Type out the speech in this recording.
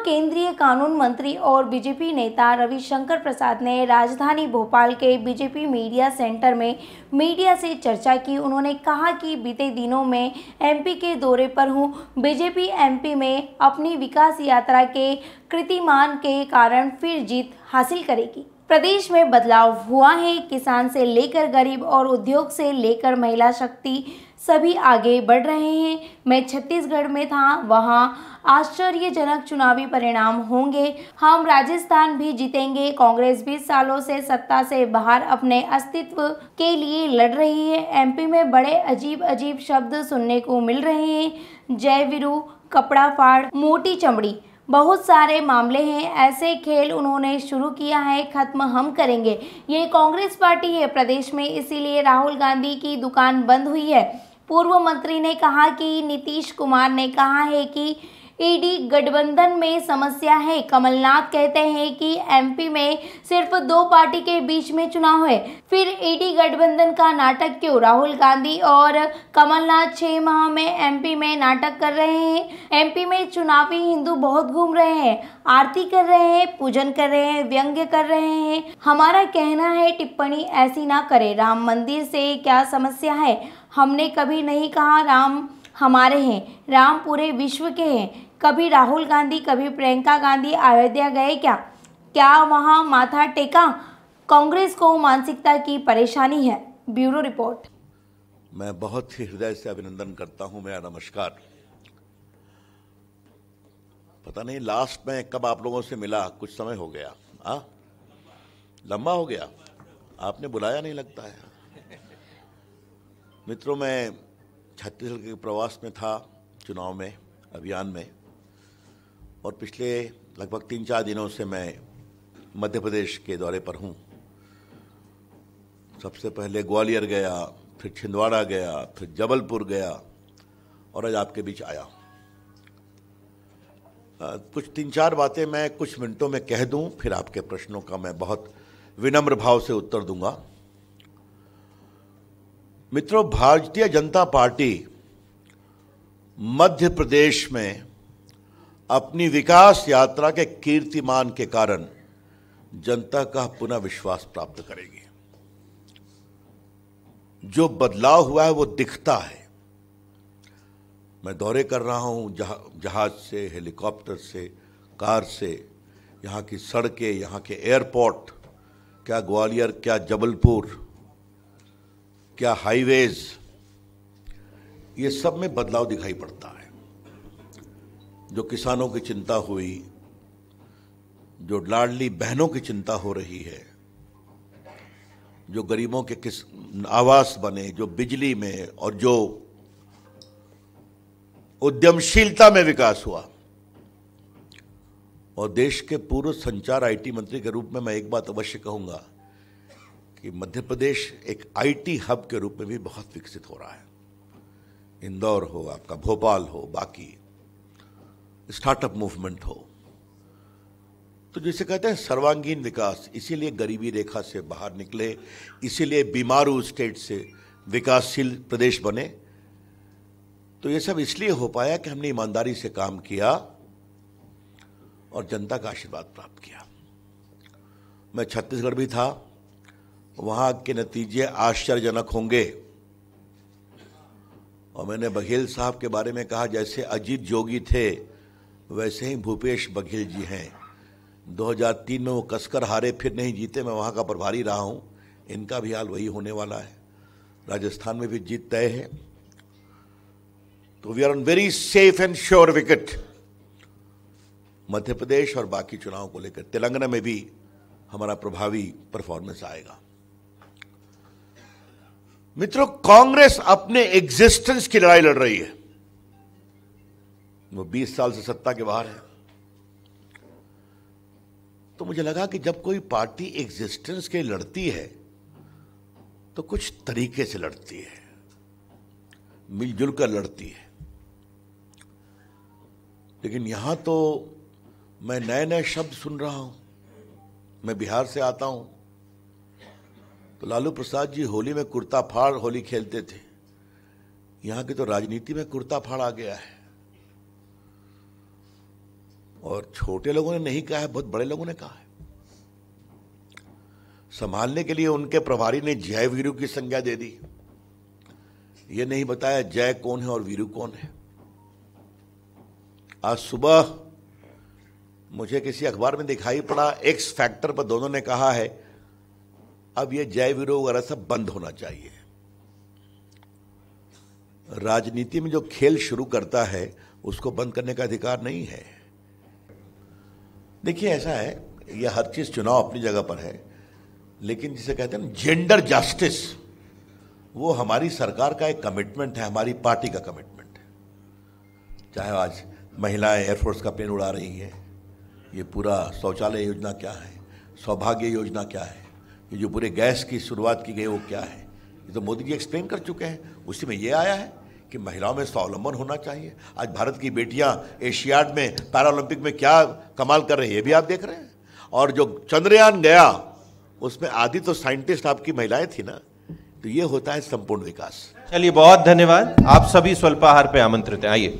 केंद्रीय कानून मंत्री और बीजेपी नेता रविशंकर प्रसाद ने राजधानी भोपाल के बीजेपी मीडिया सेंटर में मीडिया से चर्चा की। उन्होंने कहा कि बीते दिनों में एमपी के दौरे पर हूं। बीजेपी एमपी में अपनी विकास यात्रा के कीर्तिमान के कारण फिर जीत हासिल करेगी। प्रदेश में बदलाव हुआ है। किसान से लेकर गरीब और उद्योग से लेकर महिला शक्ति सभी आगे बढ़ रहे हैं। मैं छत्तीसगढ़ में था, वहां आश्चर्यजनक चुनावी परिणाम होंगे। हम राजस्थान भी जीतेंगे। कांग्रेस 20 सालों से सत्ता से बाहर अपने अस्तित्व के लिए लड़ रही है। एमपी में बड़े अजीब शब्द सुनने को मिल रहे हैं। जय वीरू, कपड़ा फाड़, मोटी चमड़ी, बहुत सारे मामले हैं। ऐसे खेल उन्होंने शुरू किया है, खत्म हम करेंगे। ये कांग्रेस पार्टी है प्रदेश में, इसीलिए राहुल गांधी की दुकान बंद हुई है। पूर्व मंत्री ने कहा कि नीतीश कुमार ने कहा है कि ईडी गठबंधन में समस्या है। कमलनाथ कहते हैं कि एमपी में सिर्फ 2 पार्टी के बीच में चुनाव है, फिर ईडी गठबंधन का नाटक क्यों? राहुल गांधी और कमलनाथ 6 माह में एमपी में नाटक कर रहे हैं। एमपी में चुनावी हिंदू बहुत घूम रहे हैं, आरती कर रहे हैं, पूजन कर रहे हैं, व्यंग्य कर रहे हैं। हमारा कहना है टिप्पणी ऐसी ना करें। राम मंदिर से क्या समस्या है? हमने कभी नहीं कहा राम हमारे हैं, राम पूरे विश्व के हैं। कभी राहुल गांधी, कभी प्रियंका गांधी अयोध्या गए क्या वहां माथा टेका? कांग्रेस को मानसिकता की परेशानी है। Bureau report. मैं बहुत ही हृदय से अभिनंदन करता हूं। मेरा नमस्कार। पता नहीं लास्ट में कब आप लोगों से मिला, कुछ समय हो गया। लंबा हो गया, आपने बुलाया नहीं लगता है। मित्रों, मैं छत्तीसगढ़ के प्रवास में था, चुनाव में, अभियान में, और पिछले लगभग 3-4 दिनों से मैं मध्य प्रदेश के दौरे पर हूँ। सबसे पहले ग्वालियर गया, फिर छिंदवाड़ा गया, फिर जबलपुर गया, और आज आपके बीच आया। कुछ 3-4 बातें मैं कुछ मिनटों में कह दूं, फिर आपके प्रश्नों का मैं बहुत विनम्र भाव से उत्तर दूंगा। मित्रों, भारतीय जनता पार्टी मध्य प्रदेश में अपनी विकास यात्रा के कीर्तिमान के कारण जनता का पुनः विश्वास प्राप्त करेगी। जो बदलाव हुआ है वो दिखता है। मैं दौरे कर रहा हूं, जहाज से, हेलीकॉप्टर से, कार से, यहां की सड़कें, यहां के एयरपोर्ट, क्या ग्वालियर, क्या जबलपुर, क्या हाईवेज, ये सब में बदलाव दिखाई पड़ता है। जो किसानों की चिंता हुई, जो लाडली बहनों की चिंता हो रही है, जो गरीबों के आवास बने, जो बिजली में, और जो उद्यमशीलता में विकास हुआ। और देश के पूर्व संचार आईटी मंत्री के रूप में मैं एक बात अवश्य कहूंगा कि मध्य प्रदेश एक आईटी हब के रूप में भी बहुत विकसित हो रहा है। इंदौर हो, आपका भोपाल हो, बाकी स्टार्टअप मूवमेंट हो, तो जैसे कहते हैं सर्वांगीण विकास। इसीलिए गरीबी रेखा से बाहर निकले, इसीलिए बीमारू स्टेट से विकासशील प्रदेश बने। तो ये सब इसलिए हो पाया कि हमने ईमानदारी से काम किया और जनता का आशीर्वाद प्राप्त किया। मैं छत्तीसगढ़ भी था, वहां के नतीजे आश्चर्यजनक होंगे। और मैंने बघेल साहब के बारे में कहा, जैसे अजीत जोगी थे वैसे ही भूपेश बघेल जी हैं। 2003 में वो कसकर हारे, फिर नहीं जीते। मैं वहां का प्रभारी रहा हूं, इनका भी हाल वही होने वाला है। राजस्थान में भी जीत तय है। तो we are on very safe and sure wicket. Madhya Pradesh और बाकी चुनाव को लेकर तेलंगाना में भी हमारा प्रभावी परफॉर्मेंस आएगा। मित्रों, कांग्रेस अपने एग्जिस्टेंस की लड़ाई लड़ रही है। वो 20 साल से सत्ता के बाहर है। तो मुझे लगा कि जब कोई पार्टी एग्जिस्टेंस के लड़ती है तो कुछ तरीके से लड़ती है, मिलजुल कर लड़ती है। लेकिन यहां तो मैं नए शब्द सुन रहा हूं। मैं बिहार से आता हूं, तो लालू प्रसाद जी होली में कुर्ता फाड़ होली खेलते थे। यहां की तो राजनीति में कुर्ता फाड़ आ गया है। और छोटे लोगों ने नहीं कहा है, बहुत बड़े लोगों ने कहा है। संभालने के लिए उनके प्रभारी ने जय वीरू की संज्ञा दे दी। ये नहीं बताया जय कौन है और वीरू कौन है। आज सुबह मुझे किसी अखबार में दिखाई पड़ा, एक्स फैक्टर पर दोनों ने कहा है अब ये जय वीरू वगैरह सब बंद होना चाहिए। राजनीति में जो खेल शुरू करता है उसको बंद करने का अधिकार नहीं है। देखिए ऐसा है, यह हर चीज चुनाव अपनी जगह पर है, लेकिन जिसे कहते हैं ना जेंडर जस्टिस, वो हमारी सरकार का एक कमिटमेंट है, हमारी पार्टी का कमिटमेंट है। चाहे आज महिलाएं एयरफोर्स का प्लेन उड़ा रही हैं, ये पूरा शौचालय योजना क्या है, सौभाग्य योजना क्या है, ये जो पूरे गैस की शुरुआत की गई वो क्या है, ये तो मोदी जी एक्सप्लेन कर चुके हैं। उसी में ये आया है कि महिलाओं में स्वावलंबन होना चाहिए। आज भारत की बेटियां एशियाड में, पैरालंपिक में क्या कमाल कर रही है, ये भी आप देख रहे हैं। और जो चंद्रयान गया उसमें आधी तो साइंटिस्ट आपकी महिलाएं थी ना। तो ये होता है संपूर्ण विकास। चलिए बहुत धन्यवाद। आप सभी स्वल्पाहार पे आमंत्रित हैं, आइए।